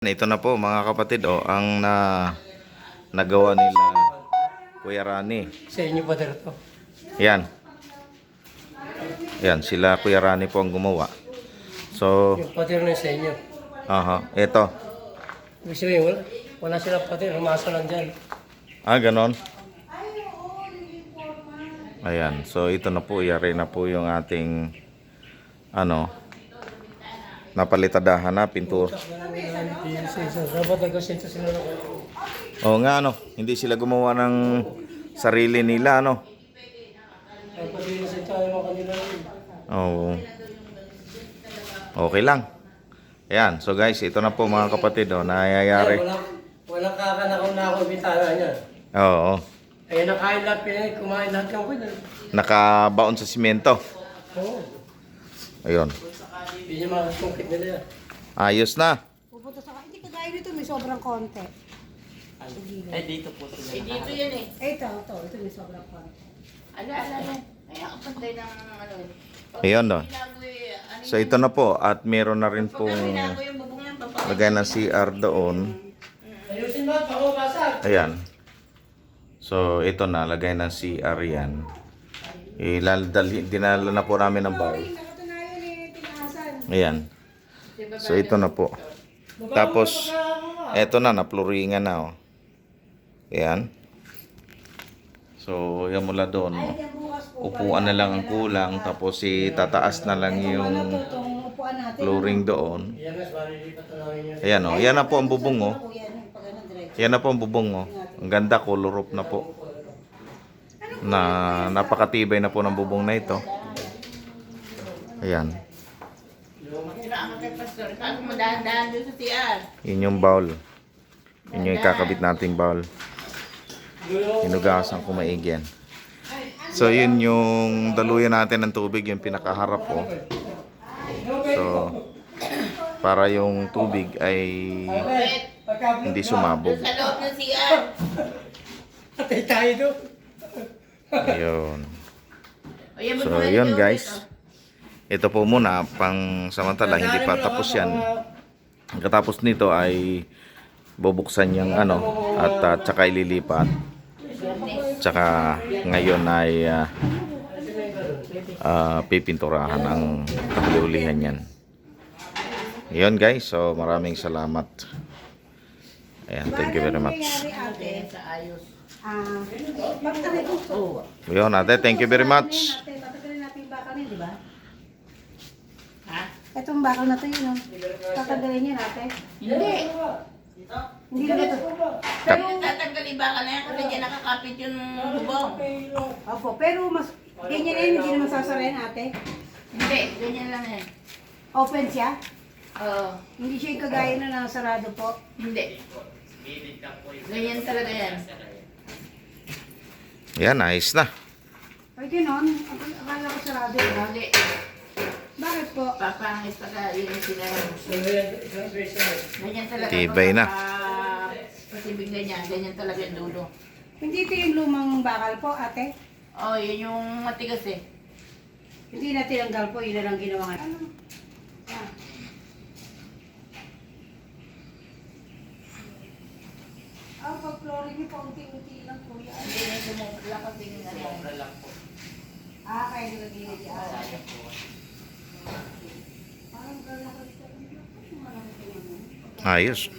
Ito na po mga kapatid ang nagawa nila Kuya Rani. Sa inyo pa to. Yan. Yan sila Kuya Rani po ang gumawa. So, Yung pader na sa inyo. ito. Ibig sabihin, wala silang pader, rumasa lang dyan. Ganon. Ayan. So, ito na po. Yari na po yung ating napalitadahan na pintura. Dapat nagkasinta sila na kayo. Oo nga hindi sila gumawa ng sarili nila Ay, pati yung sinta yung mga kanila rin. Oo. Okay lang. Ayan. So guys, ito na po mga kapatid nangyayari. Walang kakanakaw na ako bitana niya. Oo. Ay, nakain lahat pinay, kumain lahat yung kuya. Nakabaon sa simento. Oo. Ayun. Hindi niya makasungkit nila yan. Ayos na. Pupunta sa hindi kagaya nito, may sobrang konti. Ay, dito po sila. Dito yan eh. Ito may sobrang konti. Ala yan. Ay, kapantay ng ano. Ayun So ito na po at meron na rin pong Binago yung bubong yan, papakita. lagay ng CR doon. Ayusin mo, baka basag. Ayan. So ito na, lagay ng CR yan. Dinala na po namin ng bowl. Nakatunayan tinaasan. Ayan. So ito na po. Tapos eto na, napluringan na Ayan. So yan mula doon. Upuan na lang ang kulang. Tapos tataas na lang yung Itong upuan natin. flooring doon. Yan mas, malilipat na namin yun. Ayan yan na po ang bubong Yan, pag ano, diretso. Yan na po ang bubong Ang ganda, color roof na po. Napakatibay na po ng bubong na ito. Ayan. Sinaan kay Pastor. Kako mo dahan-dahan doon sa CR. Yun yung bowl. Yun yung ikakabit nating bowl. Hinugasan ko maigi yan. So yun yung daluyan natin ng tubig, yung pinakaharap So para yung tubig ay hindi sumabog. Sa loob ng CR. Patay tayo doon. Ayun. O, yan mo So muna yun ito, guys. ito. Ito po muna pang samantala, hindi pa tapos yan. Ang katapos nito ay bubuksan yung at saka ililipat. Tsaka ngayon ay pipinturahan ang kahuli-hulihan yan. Yun guys, so maraming salamat. Ayan, thank you very much. Ate, Sa ayos. bakit ito? Yun ate, thank you very much. Tatagalin natin yung bakal niya, di ba? Ha? Itong bakal na to yun, Tatagalin niya natin. Hindi. Hindi na ito. Pero tatanggalin ba ka na yan kasi dyan nakakapit yung bubong. Opo, pero mas ganyan na yun, hindi naman sasarayan ate. Hindi, ganyan lang yan. Open siya. Oo. Hindi siya yung kagaya na nakasarado po. Hindi. Ganyan talaga yan. Yan, ayos na. Ay, gano'n. Akala ko sarado yun. Hindi. Bakit po? Papangit pala yun yung sila. Ganyan talaga. Tibay na. Pasibig ganyan. Ganyan talaga yung dulo. Hindi ito yung lumang bakal po, ate. Oh, yun yung matigas eh. Hindi na tinanggal po, yun na lang ginawa. Pag-flooring niyo po, unti-unti lang po yan. Hindi na sumubra kasi yung ano. Kaya nilagay niya. Parang galakad ka. Ayos.